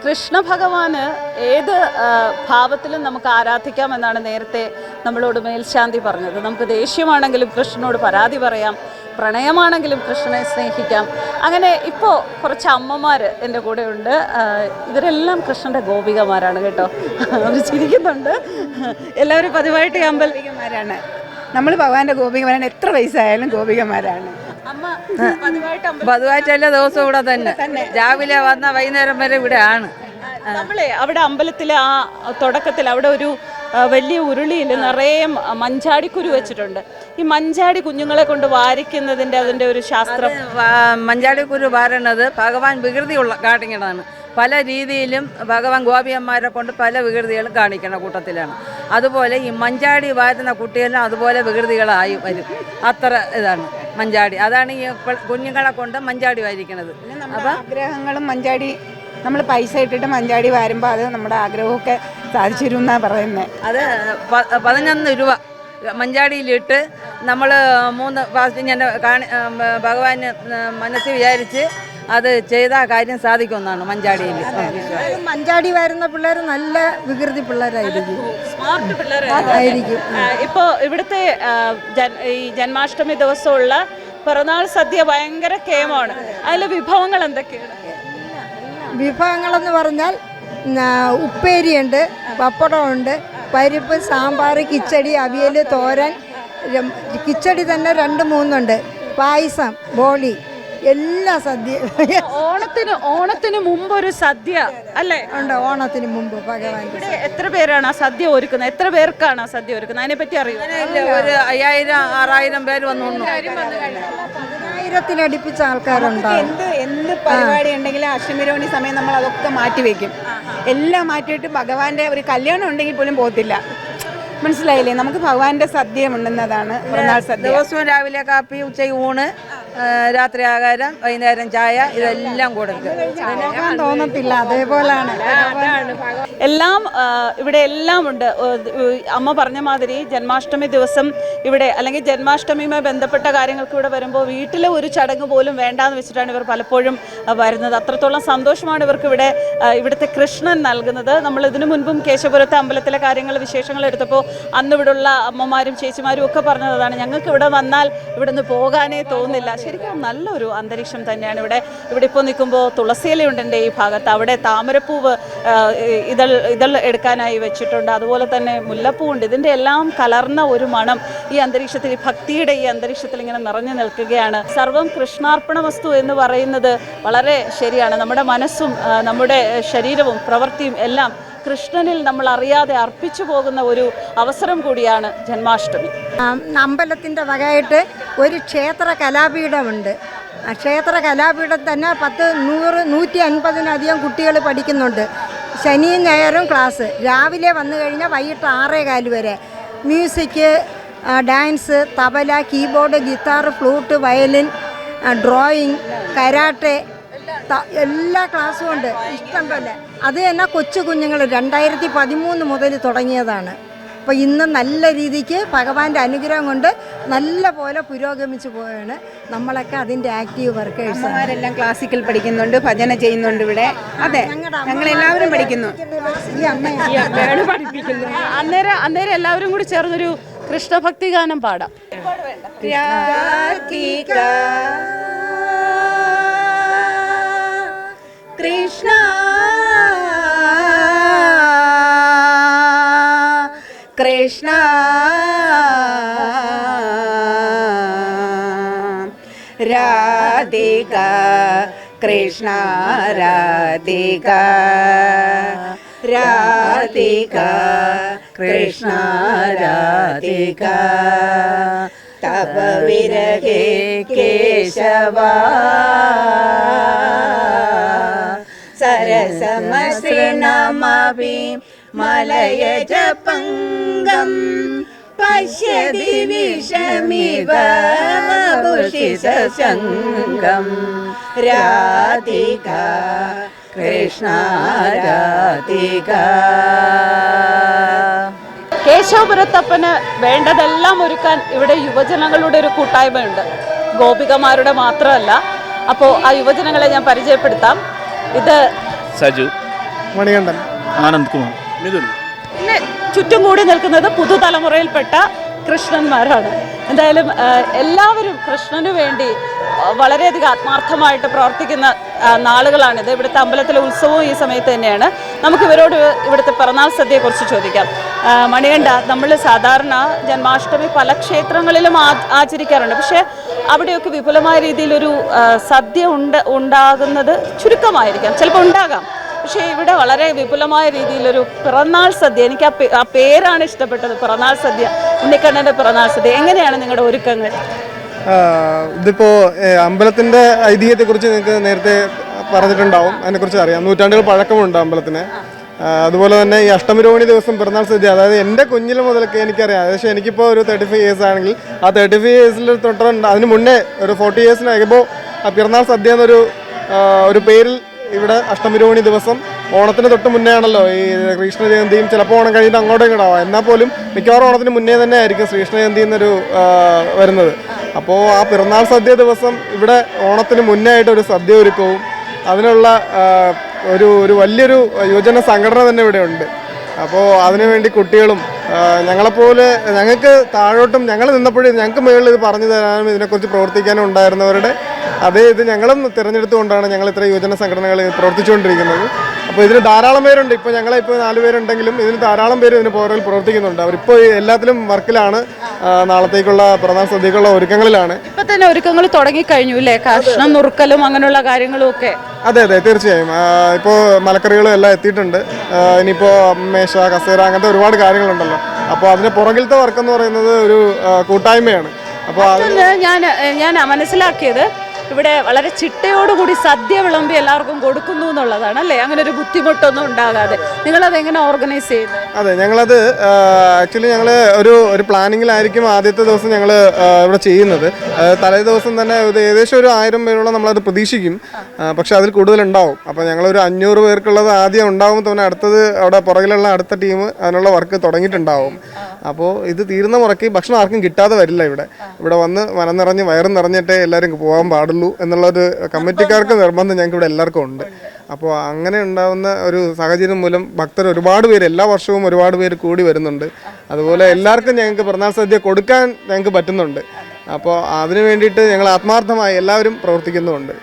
കൃഷ്ണ ഭഗവാന് ഏത് ഭാവത്തിലും നമുക്ക് ആരാധിക്കാമെന്നാണ് നേരത്തെ നമ്മളോട് മേൽശാന്തി പറഞ്ഞത്. നമുക്ക് ദേഷ്യമാണെങ്കിലും കൃഷ്ണനോട് പരാതി പറയാം, പ്രണയമാണെങ്കിലും കൃഷ്ണനെ സ്നേഹിക്കാം. അങ്ങനെ ഇപ്പോൾ കുറച്ച് അമ്മമാർ എൻ്റെ കൂടെ ഉണ്ട്. ഇവരെല്ലാം കൃഷ്ണൻ്റെ ഗോപികമാരാണ് കേട്ടോ. അവർ ചിരിക്കുന്നുണ്ട്. എല്ലാവരും പതിവായിട്ട് ഗോപികമാരാണ്. നമ്മൾ ഭഗവാന്റെ ഗോപികമാരാണ്. എത്ര വയസ്സായാലും ഗോപികമാരാണ്. അമ്മ പതിവായിട്ട് എല്ലാ ദിവസവും ഇവിടെ തന്നെ, രാവിലെ വന്ന വൈകുന്നേരം വരെ ഇവിടെ ആണ്. നമ്മളെ അവിടെ അമ്പലത്തിലെ ആ തുടക്കത്തിൽ അവിടെ ഒരു വലിയ ഉരുളിയിൽ നിറയെ മഞ്ചാടിക്കുരു വെച്ചിട്ടുണ്ട്. ഈ മഞ്ചാടി കുഞ്ഞുങ്ങളെ കൊണ്ട് വാരിക്കുന്നതിൻ്റെ അതിൻ്റെ ഒരു ശാസ്ത്രം. മഞ്ചാടിക്കുരു വാരണത് ഭഗവാൻ വികൃതി കാണിക്കണതാണ്. പല രീതിയിലും ഭഗവാൻ ഗോപിയന്മാരെ കൊണ്ട് പല വികൃതികളും കാണിക്കുന്ന കൂട്ടത്തിലാണ്. അതുപോലെ ഈ മഞ്ചാടി വാരുന്ന കുട്ടിയെല്ലാം അതുപോലെ വികൃതികളായി വരും. അത്ര ഇതാണ് മഞ്ചാടി. അതാണ് ഈ കുഞ്ഞുങ്ങളെ കൊണ്ട് മഞ്ചാടി വാരിക്കണത്. അപ്പം ആഗ്രഹങ്ങളും മഞ്ചാടി നമ്മൾ പൈസ ഇട്ടിട്ട് മഞ്ചാടി വാരുമ്പോൾ അത് നമ്മുടെ ആഗ്രഹമൊക്കെ സാധിച്ചു തരും എന്നാണ് പറയുന്നത്. അത് 11 രൂപ മഞ്ചാടിയിലിട്ട് നമ്മൾ 3 പ്രാവശ്യം ഇങ്ങനെ ഭഗവാന് മനസ്സിൽ വിചാരിച്ച് അത് ചെയ്ത കാര്യം സാധിക്കുമെന്നാണ് മഞ്ചാടിയിൽ. മഞ്ചാടി വരുന്ന പിള്ളേർ നല്ല വികൃതി പിള്ളേരായിരിക്കും. ഇപ്പോൾ ഇവിടുത്തെ ഈ ജന്മാഷ്ടമി ദിവസമുള്ള പിറന്നാൾ സദ്യ ഭയങ്കര കേമാണ്. അതിലെ വിഭവങ്ങൾ എന്തൊക്കെയാണ്? വിഭവങ്ങളെന്ന് പറഞ്ഞാൽ ഉപ്പേരിയുണ്ട്, പപ്പടമുണ്ട്, പരിപ്പ്, സാമ്പാർ, കിച്ചടി, അവിയൽ, തോരൻ. കിച്ചടി തന്നെ 2-3 ഉണ്ട്. പായസം, ബോളി, എല്ലാ സദ്യ. ഓണത്തിന് മുമ്പ് ഒരു സദ്യ അല്ലേ ഉണ്ട്. ഓണത്തിന് മുമ്പ് ഭഗവാൻ. എത്ര പേരാണ് ആ സദ്യ ഒരുക്കുന്നത്? എത്ര പേർക്കാണ് ആ സദ്യ ഒരുക്കുന്നത്? അതിനെ പറ്റി അറിയാം. ഒരു 5000-6000 പേര് വന്നു. 1000-ത്തിനടുപ്പിച്ച ആൾക്കാരുണ്ടാവും. എന്ത് പരിപാടി ഉണ്ടെങ്കിലും അഷ്ടമിരോഹിണി സമയം നമ്മൾ അതൊക്കെ മാറ്റിവെക്കും. എല്ലാം മാറ്റിയിട്ട് ഭഗവാന്റെ ഒരു കല്യാണം ഉണ്ടെങ്കിൽ പോലും പോകത്തില്ല. മനസ്സിലായില്ലേ? നമുക്ക് ഭഗവാന്റെ സദ്യ ഉണ്ടെന്നതാണ് പിറന്നാൾ സദ്യ. ദിവസവും രാവിലെ കാപ്പി, ഉച്ചയ്ക്ക് ഊണ്, രാത്രി ആഹാരം, വൈകുന്നേരം ചായ, ഇതെല്ലാം കൊടുക്കും. തോന്നത്തില്ല. അതേപോലെയാണ് എല്ലാം ഇവിടെ എല്ലാം ഉണ്ട്. അമ്മ പറഞ്ഞ മാതിരി ജന്മാഷ്ടമി ദിവസം ഇവിടെ അല്ലെങ്കിൽ ജന്മാഷ്ടമിയുമായി ബന്ധപ്പെട്ട കാര്യങ്ങൾക്ക് ഇവിടെ വരുമ്പോൾ വീട്ടിലെ ഒരു ചടങ്ങ് പോലും വേണ്ടാന്ന് വെച്ചിട്ടാണ് ഇവർ പലപ്പോഴും വരുന്നത്. അത്രത്തോളം സന്തോഷമാണ് ഇവർക്ക് ഇവിടുത്തെ കൃഷ്ണൻ നൽകുന്നത്. നമ്മൾ ഇതിനു മുൻപും കേശവപുരത്തെ അമ്പലത്തിലെ കാര്യങ്ങൾ വിശേഷങ്ങൾ എടുത്തപ്പോൾ അന്ന് ഇവിടെയുള്ള അമ്മമാരും ചേച്ചിമാരും ഒക്കെ പറഞ്ഞതാണ്, ഞങ്ങൾക്ക് ഇവിടെ വന്നാൽ ഇവിടെ നിന്ന് പോകാനേ തോന്നില്ല. ശരിക്കും നല്ലൊരു അന്തരീക്ഷം തന്നെയാണ് ഇവിടെ. ഇപ്പോൾ നിൽക്കുമ്പോൾ തുളസിയിലുണ്ട് എൻ്റെ ഈ ഭാഗത്ത്. അവിടെ താമരപ്പൂവ് ഇതൾ എടുക്കാനായി വെച്ചിട്ടുണ്ട്. അതുപോലെ തന്നെ മുല്ലപ്പൂവുണ്ട്. ഇതിൻ്റെ എല്ലാം കലർന്ന ഒരു മണം ഈ അന്തരീക്ഷത്തിൽ, ഭക്തിയുടെ ഈ അന്തരീക്ഷത്തിൽ ഇങ്ങനെ നിറഞ്ഞു നിൽക്കുകയാണ്. സർവം കൃഷ്ണാർപ്പണ വസ്തു എന്ന് പറയുന്നത് വളരെ ശരിയാണ്. നമ്മുടെ മനസ്സും നമ്മുടെ ശരീരവും പ്രവൃത്തിയും എല്ലാം കൃഷ്ണനിൽ നമ്മൾ അറിയാതെ അർപ്പിച്ചു പോകുന്ന ഒരു അവസരം കൂടിയാണ് ജന്മാഷ്ടമി. അമ്പലത്തിൻ്റെ വകയായിട്ട് ഒരു ക്ഷേത്ര കലാപീഠമുണ്ട്. ആ ക്ഷേത്ര കലാപീഠം തന്നെ 100-150 കുട്ടികൾ പഠിക്കുന്നുണ്ട്. ശനിയും ഞായറും ക്ലാസ്. രാവിലെ വന്നു കഴിഞ്ഞാൽ വൈകിട്ട് 6:15 വരെ. Music, dance, tabla, keyboard, guitar, flute, violin, drawing, karate, എല്ലാ ക്ലാസ്സും ഉണ്ട്. ഇഷ്ടം പോലെ. അത് തന്നെ കൊച്ചു കുഞ്ഞുങ്ങൾ 2013 മുതൽ തുടങ്ങിയതാണ്. അപ്പോൾ ഇന്ന് നല്ല രീതിക്ക് ഭഗവാന്റെ അനുഗ്രഹം കൊണ്ട് നല്ല പോലെ പുരോഗമിച്ചു പോവുകയാണ്. നമ്മളൊക്കെ അതിൻ്റെ ആക്റ്റീവ് വർക്കേഴ്സ്. അമ്മമാരെല്ലാം ക്ലാസിക്കൽ പഠിക്കുന്നുണ്ട്, ഭജന ചെയ്യുന്നുണ്ട് ഇവിടെ. അതെ, ഞങ്ങളെല്ലാവരും പഠിക്കുന്നു. അന്നേരം എല്ലാവരും കൂടി ചേർന്നൊരു കൃഷ്ണഭക്തി ഗാനം പാടാം. കൃഷ്ണ കൃഷ്ണ രാധിക കൃഷ്ണ രാധിക രാധിക കൃഷ്ണ രാധിക തപ വിരഹേ കേശവ സരസമസൃണമപി മലയജ പംഗം പശ്യതി വിഷമിവ വപുഷിസംഗം രാധിക കൃഷ്ണ രാധിക. കേശവപുരത്തപ്പന് വേണ്ടതെല്ലാം ഒരുക്കാൻ ഇവിടെ യുവജനങ്ങളുടെ ഒരു കൂട്ടായ്മയുണ്ട്, ഗോപികമാരുടെ മാത്രമല്ല. അപ്പോൾ ആ യുവജനങ്ങളെ ഞാൻ പരിചയപ്പെടുത്താം. ഇത് സജു, മണികണ്ഠൻ. ആനന്ദ് കുമാർ. മിഥുൻ. പിന്നെ ചുറ്റും കൂടി നിൽക്കുന്നത് പുതുതലമുറയിൽപ്പെട്ട കൃഷ്ണന്മാരാണ്. എന്തായാലും എല്ലാവരും കൃഷ്ണന് വേണ്ടി വളരെയധികം ആത്മാർത്ഥമായിട്ട് പ്രവർത്തിക്കുന്ന നാളുകളാണിത്. ഇവിടുത്തെ അമ്പലത്തിലെ ഉത്സവവും ഈ സമയത്ത് തന്നെയാണ്. നമുക്ക് ഇവരോട് ഇവിടുത്തെ പിറന്നാൾ സദ്യയെക്കുറിച്ച് ചോദിക്കാം. മണികണ്ഠ, നമ്മൾ സാധാരണ ജന്മാഷ്ടമി പല ക്ഷേത്രങ്ങളിലും ആചരിക്കാറുണ്ട്. പക്ഷേ അവിടെയൊക്കെ വിപുലമായ രീതിയിലൊരു സദ്യ ഉണ്ടാകുന്നത് ചുരുക്കമായിരിക്കാം, ചിലപ്പോൾ ഉണ്ടാകാം. പക്ഷേ ഇവിടെ വളരെ വിപുലമായ രീതിയിലൊരു പിറന്നാൾ സദ്യ, എനിക്ക് ആ പേരാണ് ഇഷ്ടപ്പെട്ടത്, പിറന്നാൾ സദ്യ, ഉണ്ണിക്കണ്ണൻ്റെ പിറന്നാൾ സദ്യ. എങ്ങനെയാണ് നിങ്ങളുടെ ഒരുക്കങ്ങൾ? ഇതിപ്പോൾ അമ്പലത്തിൻ്റെ ഐതിഹ്യത്തെക്കുറിച്ച് നിങ്ങൾക്ക് നേരത്തെ പറഞ്ഞിട്ടുണ്ടാവും, അതിനെക്കുറിച്ച് അറിയാം. നൂറ്റാണ്ടുകൾ പഴക്കമുണ്ട് അമ്പലത്തിന്. അതുപോലെ തന്നെ ഈ അഷ്ടമിരോഹിണി ദിവസം പിറന്നാൾ സദ്യ, അതായത് എൻ്റെ കുഞ്ഞിൽ മുതലൊക്കെ എനിക്കറിയാം. ഏകദേശം എനിക്കിപ്പോൾ ഒരു 35 ഇയേഴ്സ് ആണെങ്കിൽ ആ 35 ഇയേഴ്സിൽ തൊട്ടുണ്ട് അതിന് മുന്നേ ഒരു 40 ഇയേഴ്സിന് ആകുമ്പോൾ ആ പിറന്നാൾ സദ്യ എന്നൊരു പേരിൽ ഇവിടെ അഷ്ടമിരോഹിണി ദിവസം ഓണത്തിന് തൊട്ട് മുന്നേ ആണല്ലോ ഈ കൃഷ്ണ ജയന്തിയും, ചിലപ്പോൾ ഓണം കഴിഞ്ഞിട്ട് അങ്ങോട്ടും ഇങ്ങോട്ടാവാം. എന്നാൽ പോലും മിക്കവാറും ഓണത്തിന് മുന്നേ തന്നെ ആയിരിക്കും ശ്രീകൃഷ്ണ ജയന്തി എന്നൊരു വരുന്നത്. അപ്പോൾ ആ പിറന്നാൾ സദ്യ ദിവസം ഇവിടെ ഓണത്തിന് മുന്നേ ആയിട്ടൊരു സദ്യ ഒരുക്കവും അതിനുള്ള ഒരു വലിയൊരു യുവജന സംഘടന തന്നെ ഇവിടെ ഉണ്ട്. അപ്പോൾ അതിനുവേണ്ടി കുട്ടികളും ഞങ്ങളെപ്പോലെ ഞങ്ങൾക്ക് താഴോട്ടും ഞങ്ങൾ നിന്നപ്പോഴും ഞങ്ങൾക്ക് മുകളിൽ ഇത് പറഞ്ഞു തരാനും ഇതിനെക്കുറിച്ച് പ്രവർത്തിക്കാനും ഉണ്ടായിരുന്നവരുടെ അതേ ഇത് ഞങ്ങളും തിരഞ്ഞെടുത്തുകൊണ്ടാണ് ഞങ്ങൾ ഇത്ര യുവജന സംഘടനകൾ പ്രവർത്തിച്ചുകൊണ്ടിരിക്കുന്നത്. അപ്പോൾ ഇതിന് ധാരാളം പേരുണ്ട്. ഇപ്പോൾ ഞങ്ങളിപ്പോൾ 4 പേരുണ്ടെങ്കിലും ഇതിന് ധാരാളം പേര് ഇതിന് പുറകിൽ പ്രവർത്തിക്കുന്നുണ്ട്. അവരിപ്പോൾ എല്ലാത്തിലും വർക്കിലാണ്, നാളത്തേക്കുള്ള പിറന്നാൾ സദ്യക്കുള്ള ഒരുക്കങ്ങളിലാണ്. ഇപ്പം തന്നെ ഒരുക്കങ്ങൾ തുടങ്ങിക്കഴിഞ്ഞു അല്ലേ? കഷ്ണം നുറുക്കലും അങ്ങനെയുള്ള കാര്യങ്ങളും ഒക്കെ. അതെ അതെ, തീർച്ചയായും. ഇപ്പോൾ മലക്കറികളും എല്ലാം എത്തിയിട്ടുണ്ട്. ഇനിയിപ്പോൾ മേശ, കസേര, അങ്ങനത്തെ ഒരുപാട് കാര്യങ്ങളുണ്ടല്ലോ. അപ്പോൾ അതിന് പുറകിലത്തെ വർക്ക് എന്ന് പറയുന്നത് ഒരു കൂട്ടായ്മയാണ്. അപ്പോൾ ഞാൻ മനസ്സിലാക്കിയത് ഇവിടെ വളരെ ചിട്ടയോടുകൂടി സദ്യ വിളമ്പി എല്ലാവർക്കും കൊടുക്കുന്നു എന്നുള്ളതാണ് അല്ലേ? അങ്ങനെ ഒരു ബുദ്ധിമുട്ടൊന്നും ഉണ്ടാകാതെ നിങ്ങളത് എങ്ങനെ ഓർഗനൈസ് ചെയ്യുന്നത്? അതെ, ഞങ്ങളത് ആക്ച്വലി ഞങ്ങൾ ഒരു പ്ലാനിങ്ങിലായിരിക്കും ആദ്യത്തെ ദിവസം ഞങ്ങൾ ഇവിടെ ചെയ്യുന്നത്. തലേ ദിവസം തന്നെ ഏകദേശം ഒരു 1000 പേരോളം നമ്മളത് പ്രതീക്ഷിക്കും. പക്ഷെ അതിൽ കൂടുതലുണ്ടാവും. അപ്പോൾ ഞങ്ങളൊരു 500 പേർക്കുള്ളത് ആദ്യം ഉണ്ടാകുമ്പോൾ തന്നെ അടുത്തത് അവിടെ പുറകിലുള്ള അടുത്ത ടീം അതിനുള്ള വർക്ക് തുടങ്ങിയിട്ടുണ്ടാവും. അപ്പോൾ ഇത് തീരുന്ന മുറയ്ക്ക് ഭക്ഷണം ആർക്കും കിട്ടാതെ വരില്ല. ഇവിടെ വന്ന് മനം നിറഞ്ഞ് വയറും നിറഞ്ഞിട്ടേ എല്ലാവരും പോകാൻ പാടുള്ളൂ എന്നുള്ളൊരു കമ്മിറ്റിക്കാർക്ക് നിർബന്ധം ഞങ്ങൾക്ക് ഇവിടെ എല്ലാവർക്കും ഉണ്ട്. അപ്പോൾ അങ്ങനെ ഉണ്ടാകുന്ന ഒരു സാഹചര്യം മൂലം ഭക്തർ ഒരുപാട് പേര് എല്ലാ വർഷവും ഒരുപാട് പേര് കൂടി വരുന്നുണ്ട്. അതുപോലെ എല്ലാവർക്കും ഞങ്ങൾക്ക് പിറന്നാൾ സദ്യ കൊടുക്കാൻ ഞങ്ങൾക്ക് പറ്റുന്നുണ്ട്. അപ്പോൾ അതിനു വേണ്ടിയിട്ട് ഞങ്ങൾ ആത്മാർത്ഥമായി എല്ലാവരും പ്രവർത്തിക്കുന്നുമുണ്ട്.